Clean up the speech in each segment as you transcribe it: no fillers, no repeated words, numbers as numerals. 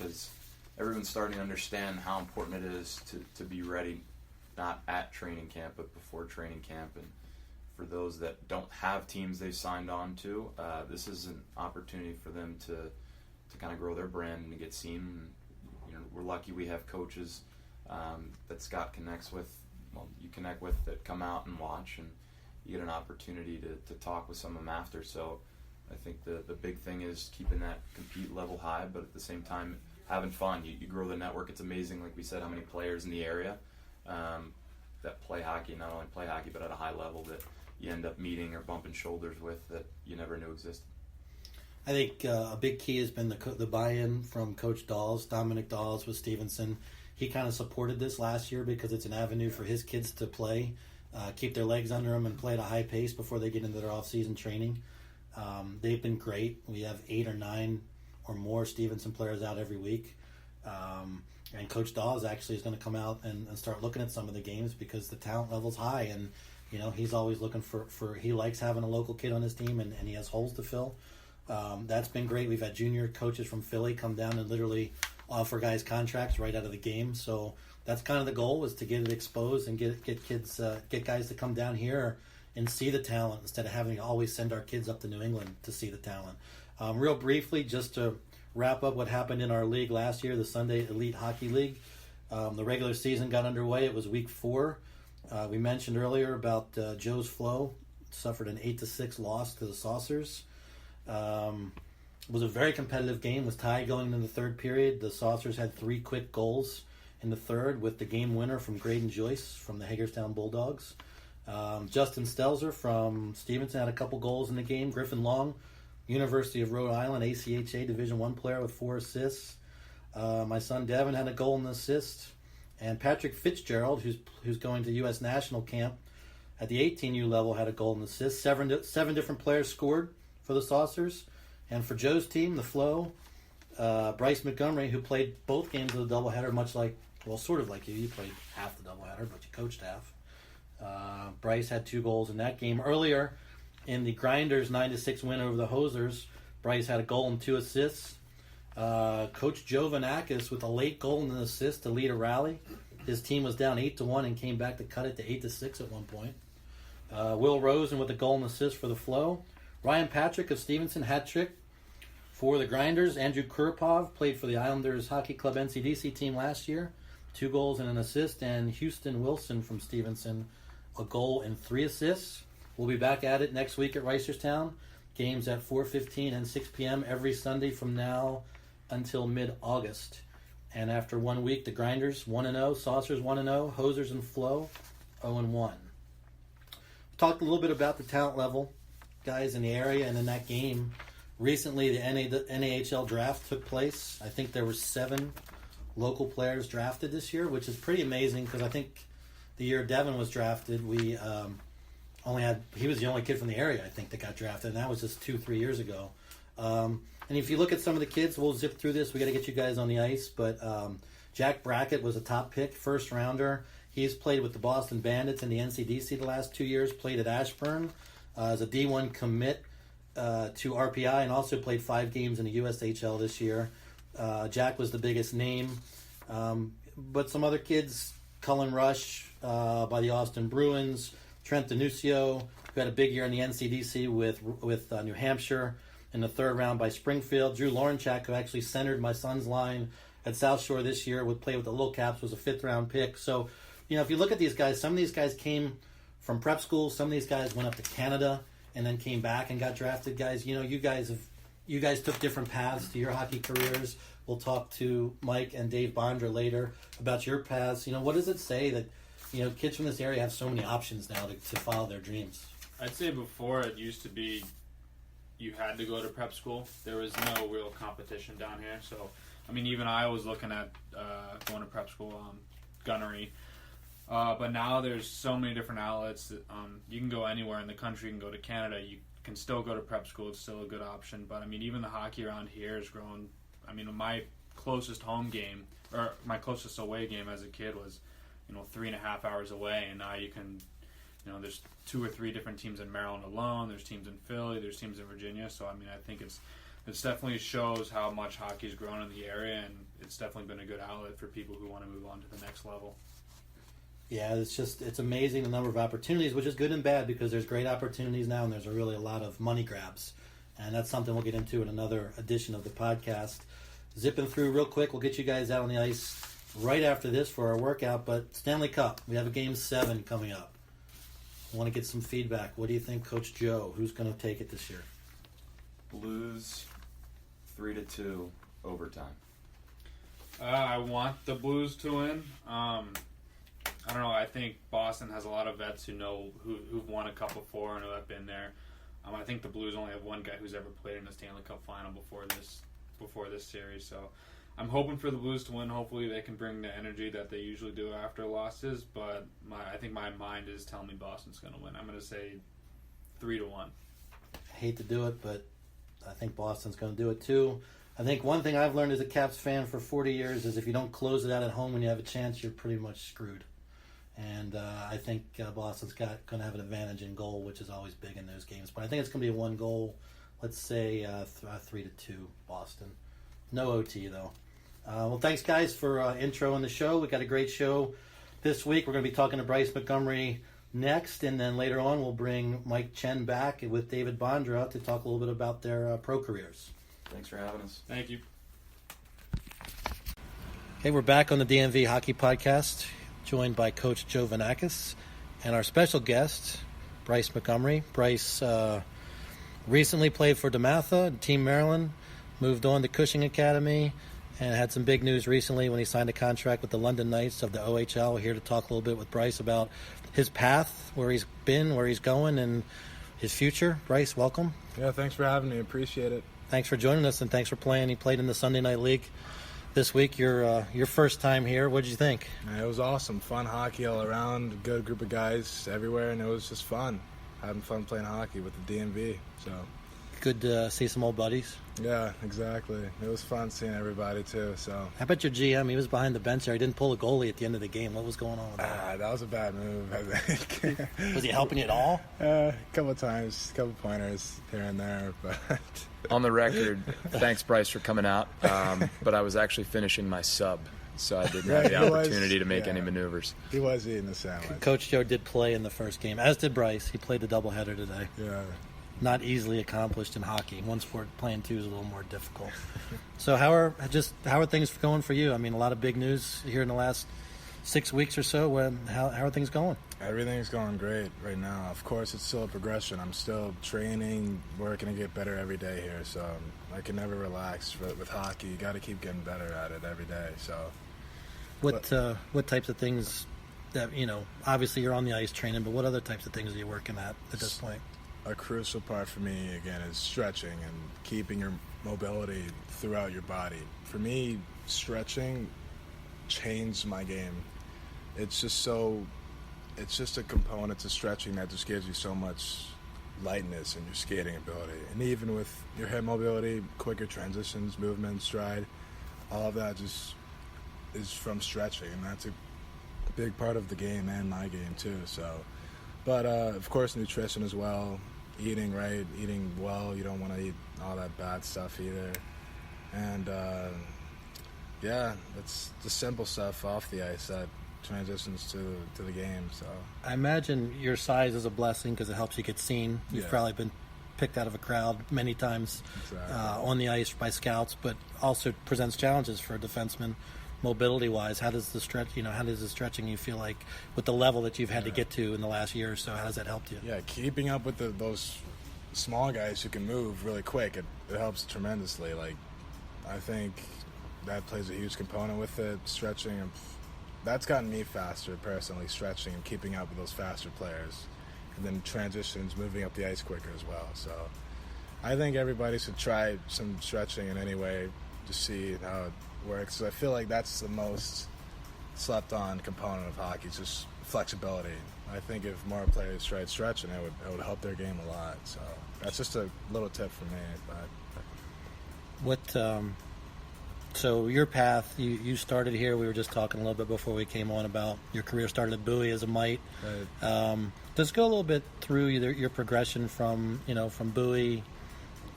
because everyone's starting to understand how important it is to be ready, not at training camp, but before training camp. And for those that don't have teams they've signed on to, this is an opportunity for them to kind of grow their brand and to get seen. And, we're lucky we have coaches that Scott connects with, you connect with, that come out and watch, and you get an opportunity to talk with some of them after. So I think the big thing is keeping that compete level high, but at the same time having fun. You grow the network. It's amazing, like we said, how many players in the area that play hockey, not only play hockey, but at a high level, that you end up meeting or bumping shoulders with that you never knew existed. I think a big key has been the buy-in from Coach Dawes, Dominic Dawes with Stevenson. He kind of supported this last year because it's an avenue for his kids to play, keep their legs under them and play at a high pace before they get into their off-season training. They've been great. We have 8 or 9 or more Stevenson players out every week. And Coach Dawes actually is going to come out and start looking at some of the games because the talent level's high. And, he's always looking for he likes having a local kid on his team, and he has holes to fill. That's been great. We've had junior coaches from Philly come down and literally offer guys contracts right out of the game. So that's kind of the goal, is to get it exposed and get kids, get guys to come down here and see the talent instead of having to always send our kids up to New England to see the talent. Real briefly, just to wrap up what happened in our league last year, the Sunday Elite Hockey League. The regular season got underway. It was week 4. We mentioned earlier about Joe's Flow suffered an 8-6 loss to the Saucers. It was a very competitive game. It was tied going into the third period. The Saucers had 3 quick goals in the third, with the game winner from Graydon Joyce from the Hagerstown Bulldogs. Justin Stelzer from Stevenson had a couple goals in the game. Griffin Long, University of Rhode Island, ACHA Division I player, with 4 assists. My son Devin had a goal and an assist. And Patrick Fitzgerald, who's going to U.S. National Camp at the 18U level, had a goal and assist. 7 different players scored for the Saucers. And for Joe's team, the Flow, Bryce Montgomery, who played both games of the doubleheader, sort of like you. You played half the doubleheader, but you coached half. Bryce had 2 goals in that game. Earlier in the Grinders 9-6 win over the Hosers, Bryce had a goal and 2 assists. Coach Joe Vanakis with a late goal and an assist to lead a rally. His team was down 8-1 and came back to cut it to 8-6 at one point. Will Rosen with a goal and assist for the Flow. Ryan Patrick of Stevenson, hat trick for the Grinders. Andrew Kurpov played for the Islanders Hockey Club NCDC team last year. 2 goals and an assist. And Houston Wilson from Stevenson, a goal and 3 assists. We'll be back at it next week at Reisterstown. Games at 4:15 and 6 p.m. every Sunday from now until mid-August. And after 1 week, the Grinders 1-0, Saucers 1-0, Hosers and Flow 0-1. Talked a little bit about the talent level, guys, in the area and in that game. Recently, the NAHL draft took place. I think there were 7 local players drafted this year, which is pretty amazing because I think the year Devin was drafted, we he was the only kid from the area, I think, that got drafted, and that was just 2-3 years ago. And if you look at some of the kids, we'll zip through this. We got to get you guys on the ice, but Jack Brackett was a top pick, first rounder. He's played with the Boston Bandits in the NCDC the last 2 years, played at Ashburn as a D1 commit to RPI, and also played 5 games in the USHL this year. Jack was the biggest name. But some other kids, Cullen Rush by the Austin Bruins, Trent Denuccio, who had a big year in the NCDC with New Hampshire in the 3rd round by Springfield. Drew Laurenchak, who actually centered my son's line at South Shore this year, would play with the Little Caps, was a 5th round pick. So, if you look at these guys, some of these guys came from prep school. Some of these guys went up to Canada and then came back and got drafted. Guys, you guys took different paths to your hockey careers. We'll talk to Mike and Dave Bondra later about your paths. What does it say that kids from this area have so many options now to follow their dreams? I'd say before it used to be you had to go to prep school. There was no real competition down here. So, even I was looking at going to prep school, gunnery. But now there's so many different outlets that you can go anywhere in the country. You can go to Canada. You can still go to prep school. It's still a good option. But, even the hockey around here has grown. My closest home game, or my closest away game as a kid was, 3.5 hours away. And now you can, there's 2 or 3 different teams in Maryland alone. There's teams in Philly. There's teams in Virginia. So, I think it definitely shows how much hockey's grown in the area. And it's definitely been a good outlet for people who want to move on to the next level. Yeah, it's amazing the number of opportunities, which is good and bad because there's great opportunities now and there's really a lot of money grabs. And that's something we'll get into in another edition of the podcast. Zipping through real quick, we'll get you guys out on the ice right after this for our workout. But Stanley Cup, we have a Game 7 coming up. I want to get some feedback. What do you think, Coach Joe? Who's going to take it this year? Blues 3-2 overtime. I want the Blues to win. I don't know. I think Boston has a lot of vets who've won a cup before and who have been there. I think the Blues only have one guy who's ever played in the Stanley Cup final before this series. So I'm hoping for the Blues to win. Hopefully they can bring the energy that they usually do after losses. But I think my mind is telling me Boston's going to win. I'm going to say 3-1. I hate to do it, but I think Boston's going to do it too. I think one thing I've learned as a Caps fan for 40 years is if you don't close it out at home when you have a chance, you're pretty much screwed. And I think Boston's going to have an advantage in goal, which is always big in those games. But I think it's going to be a one goal, let's say 3-2 Boston. No OT, though. Well, thanks, guys, for intro in the show. We got a great show this week. We're going to be talking to Bryce Montgomery next, and then later on we'll bring Mike Chen back with David Bondra to talk a little bit about their pro careers. Thanks for having us. Thank you. Okay, we're back on the DMV Hockey Podcast, joined by Coach Joe Vanakis and our special guest, Bryce Montgomery. Bryce recently played for DeMatha, Team Maryland, moved on to Cushing Academy, and had some big news recently when he signed a contract with the London Knights of the OHL. We're here to talk a little bit with Bryce about his path, where he's been, where he's going, and his future. Bryce, welcome. Yeah, thanks for having me. Appreciate it. Thanks for joining us, and thanks for playing. He played in the Sunday Night League this week. Your first time here. What did you think? It was awesome. Fun hockey all around. A good group of guys everywhere, and it was just fun. Having fun playing hockey with the DMV. So good to see some old buddies. Yeah, exactly. It was fun seeing everybody too. So how about your GM? He was behind the bench there. He didn't pull a goalie at the end of the game. What was going on with that? That was a bad move, I think. Was he helping you at all? A couple of times, a couple pointers here and there, but. On the record, thanks, Bryce, for coming out. But I was actually finishing my sub, so I didn't have the opportunity to make any maneuvers. He was eating the sandwich. Coach Joe did play in the first game, as did Bryce. He played the doubleheader today. Yeah. Not easily accomplished in hockey. One sport playing two is a little more difficult. So how are things going for you? I mean, a lot of big news here in the last 6 weeks or so. How are things going? Everything's going great right now. Of course, it's still a progression. I'm still training, working to get better every day here. So I can never relax with hockey. You got to keep getting better at it every day. So what types of things that, obviously you're on the ice training, but what other types of things are you working at this point? A crucial part for me, again, is stretching and keeping your mobility throughout your body. For me, stretching changed my game. It's just a component to stretching that just gives you so much lightness in your skating ability. And even with your head mobility, quicker transitions, movement, stride, all of that just is from stretching. And that's a big part of the game and my game too. But of course, nutrition as well. Eating right, eating well. You don't want to eat all that bad stuff either. And it's the simple stuff off the ice that transitions to the game. So I imagine your size is a blessing because it helps you get seen. You've probably been picked out of a crowd many times on the ice by scouts, but also presents challenges for a defenseman. Mobility-wise, how does the stretching you feel like with the level that you've had to get to in the last year or so? How has that helped you? Yeah, keeping up with those small guys who can move really quick, it helps tremendously. Like, I think that plays a huge component with it. Stretching, that's gotten me faster personally. Stretching and keeping up with those faster players, and then transitions, moving up the ice quicker as well. So, I think everybody should try some stretching in any way to see how it works. So I feel like that's the most slept on component of hockey, just flexibility. I think if more players tried stretching, it would help their game a lot. So that's just a little tip for me. But so your path, you started here. We were just talking a little bit before we came on about your career started at Bowie as a mite. Right. Let's go a little bit through your progression from Bowie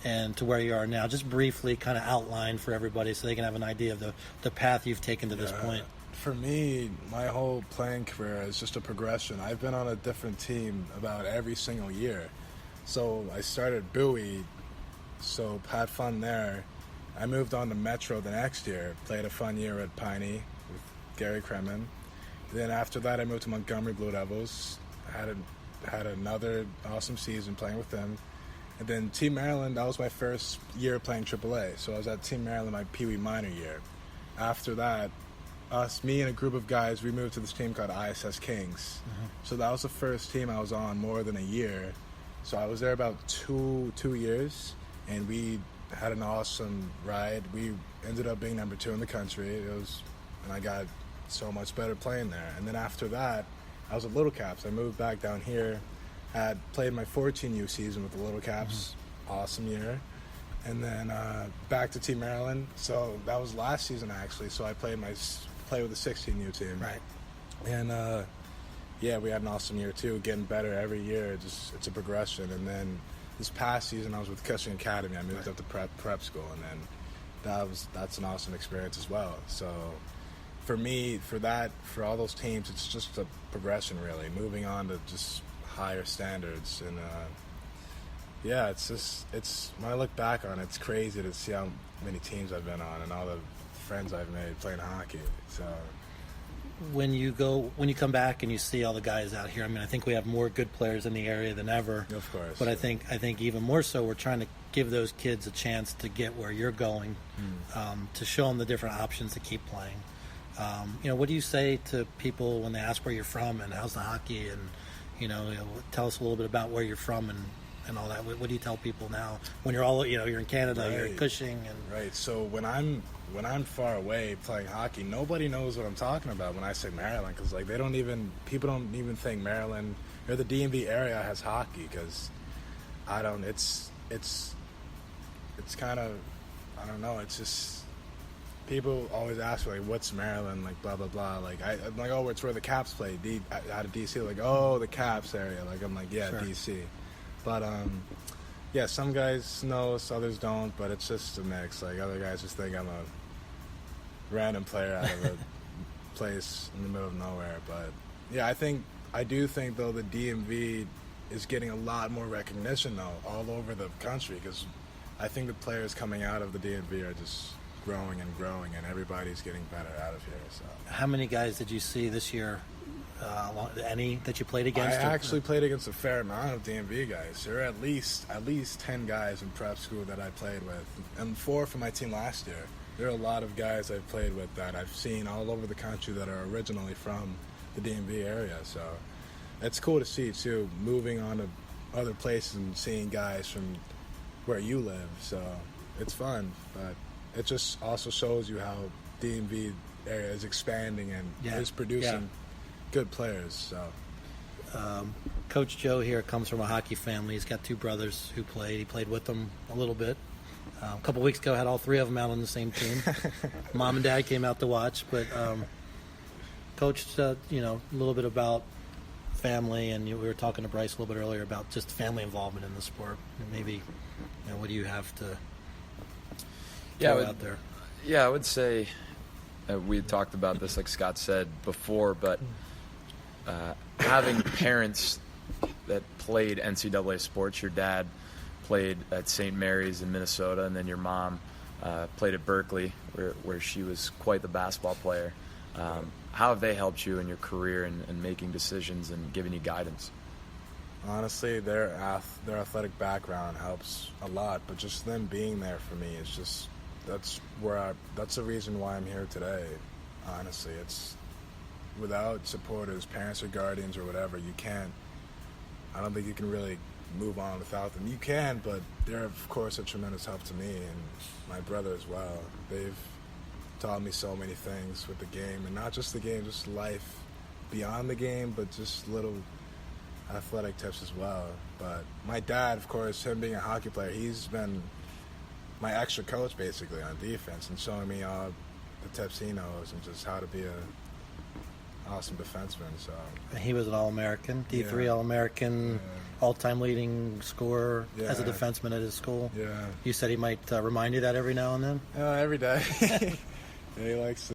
and to where you are now. Just briefly kind of outline for everybody so they can have an idea of the path you've taken to this point. For me, my whole playing career is just a progression. I've been on a different team about every single year. So I started Bowie, so had fun there. I moved on to Metro the next year, played a fun year at Piney with Gary Kremen. Then after that, I moved to Montgomery Blue Devils. Had another awesome season playing with them. And then Team Maryland, that was my first year playing AAA. So I was at Team Maryland my Pee Wee minor year. After that, me and a group of guys, we moved to this team called ISS Kings. So that was the first team I was on more than a year. So I was there about two years, and we had an awesome ride. We ended up being number 2 in the country. And I got so much better playing there. And then after that, I was at Little Caps. I moved back down here, had played my 14U season with the Little Caps. Awesome year. And then back to Team Maryland. So that was last season, actually. So I played with the 16U team. Right. And yeah, we had an awesome year too, getting better every year. It's a progression. And then this past season, I was with Cushing Academy. I moved up to prep school, and then that's an awesome experience as well. So for me, for all those teams, it's just a progression, really, moving on to just higher standards. And yeah, it's when I look back on it, it's crazy to see how many teams I've been on and all the friends I've made playing hockey. So when you come back and you see all the guys out here, I mean, I think we have more good players in the area than ever. Of course. But I think even more so, we're trying to give those kids a chance to get where you're going, to show them the different options to keep playing. What do you say to people when they ask where you're from and how's the hockey, and tell us a little bit about where you're from and all that. What do you tell people now when you're you're in Canada, You're in Cushing, and right. So when I'm far away playing hockey, nobody knows what I'm talking about when I say Maryland, because people don't even think Maryland or the DMV area has hockey, because it's kind of, I don't know, it's just, people always ask me, like, what's Maryland, like, blah blah blah, like I'm like, oh, it's where the Caps play, out of DC, like, oh, the Caps area, like, I'm like, yeah, sure. DC. But yeah, some guys know, others don't, but it's just a mix. Like, other guys just think I'm a random player out of a place in the middle of nowhere. But yeah, I do think though the DMV is getting a lot more recognition though all over the country, because I think the players coming out of the DMV are just growing and growing, and everybody's getting better out of here. So how many guys did you see this year? Any that you played against? I actually played against a fair amount of DMV guys. There are at least 10 guys in prep school that I played with, and 4 from my team last year. There are a lot of guys I've played with that I've seen all over the country that are originally from the DMV area. So it's cool to see too, moving on to other places and seeing guys from where you live. So it's fun, but it just also shows you how DMV area is expanding and is producing good players. So Coach Joe here comes from a hockey family. He's got 2 brothers who played. He played with them a little bit. A couple weeks ago, had all 3 of them out on the same team. Mom and Dad came out to watch, but Coach, a little bit about family, and we were talking to Bryce a little bit earlier about just family involvement in the sport. And maybe, what do you have to throw out there? Yeah, I would say we had talked about this, like Scott said before, but having parents that played NCAA sports, your dad played at St. Mary's in Minnesota, and then your mom played at Berkeley, where she was quite the basketball player. How have they helped you in your career and making decisions and giving you guidance? Honestly, their athletic background helps a lot, but just them being there for me is just, that's the reason why I'm here today. Honestly, it's without supporters, parents or guardians or whatever, I don't think you can really move on without them. You can, but they're of course a tremendous help to me and my brother as well. They've taught me so many things with the game, and not just the game, just life beyond the game, but just little athletic tips as well. But my dad, of course, him being a hockey player, he's been my extra coach basically on defense and showing me all the tips he knows and just how to be awesome defenseman. So He was an All-American, D3 Yeah. All-American, all-time leading scorer as a Yeah. defenseman at his school. yeah, You said he might remind you that every now and then? every day. Yeah, he likes to